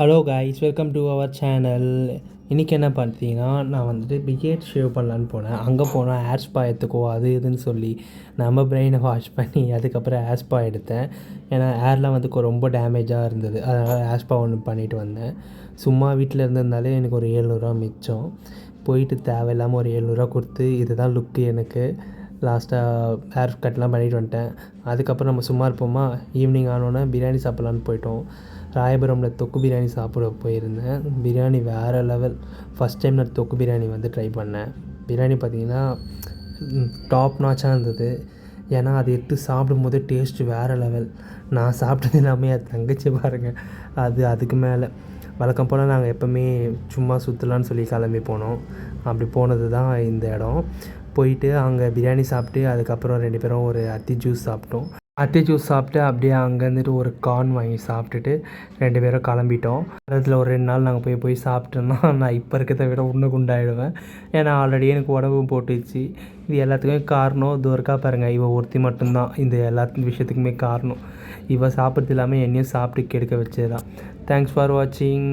Hello guys, welcome to our channel. இன்றைக்கி என்ன பார்த்தீங்கன்னா, நான் வந்துட்டு பியர்ட் ஷேவ் பண்ணலான்னு போனேன். அங்கே போனால் ஹேர் ஸ்பா எடுத்துக்கோ அது இதுன்னு சொல்லி நம்ம பிரெயினை வாஷ் பண்ணி அதுக்கப்புறம் ஹேர் ஸ்பா எடுத்தேன். ஏன்னா ஹேர்லாம் வந்து ரொம்ப டேமேஜாக இருந்தது. அதனால் ஹேர் ஸ்பா ஒன்று பண்ணிவிட்டு வந்தேன். சும்மா வீட்டில் இருந்திருந்தாலே எனக்கு ஒரு 700 மிச்சம். போயிட்டு தேவையில்லாமல் ஒரு 700 கொடுத்து இதுதான் லுக்கு எனக்கு. லாஸ்ட்டாக ஹேர் கட்லாம் பண்ணிவிட்டு வந்துட்டேன். அதுக்கப்புறம் நம்ம சும்மா இருப்போமா, ஈவினிங் ஆனோன்னே பிரியாணி சாப்பிட்லான்னு போயிட்டோம். ராயபுரமில் தொக்கு பிரியாணி சாப்பிட போயிருந்தேன். பிரியாணி வேறு லெவல். ஃபஸ்ட் டைம் நான் தொக்கு பிரியாணி வந்து ட்ரை பண்ணேன். பிரியாணி பார்த்திங்கன்னா டாப் நாச்சாக இருந்தது. ஏன்னா அது எடுத்து சாப்பிடும்போது டேஸ்ட்டு வேறு லெவல். நான் சாப்பிட்டது எல்லாமே அது தங்கச்சி பாருங்கள், அதுக்கு மேலே. வழக்கம் போல் நாங்கள் எப்போவுமே சும்மா சுற்றலான்னு சொல்லி கிளம்பி போனோம். அப்படி போனது தான் இந்த இடம். போயிட்டு அங்கே பிரியாணி சாப்பிட்டு அதுக்கப்புறம் 2 பேரும் ஒரு அத்தி ஜூஸ் சாப்பிட்டோம். அத்தி ஜூஸ் சாப்பிட்டு அப்படியே அங்கேருந்துட்டு ஒரு கார்ன் வாங்கி சாப்பிட்டுட்டு 2 பேரும் கிளம்பிட்டோம். அதில் ஒரு 2 நாள் நாங்கள் போய் சாப்பிட்டோன்னா நான் இப்போ இருக்கிறத விட இன்னும் குண்டாயிடுவேன். ஏன்னா ஆல்ரெடி எனக்கு உடம்பும் போட்டுச்சு. இது எல்லாத்துக்குமே காரணம் துர்கா பாருங்கள், இவள் ஒருத்தி மட்டும்தான் இந்த எல்லா விஷயத்துக்குமே காரணம். இவள் சாப்பிட்றது இல்லாமல் என்னையும் சாப்பிட்டு கெடுக்க வச்சது தான். தேங்க்ஸ் ஃபார் வாட்சிங்.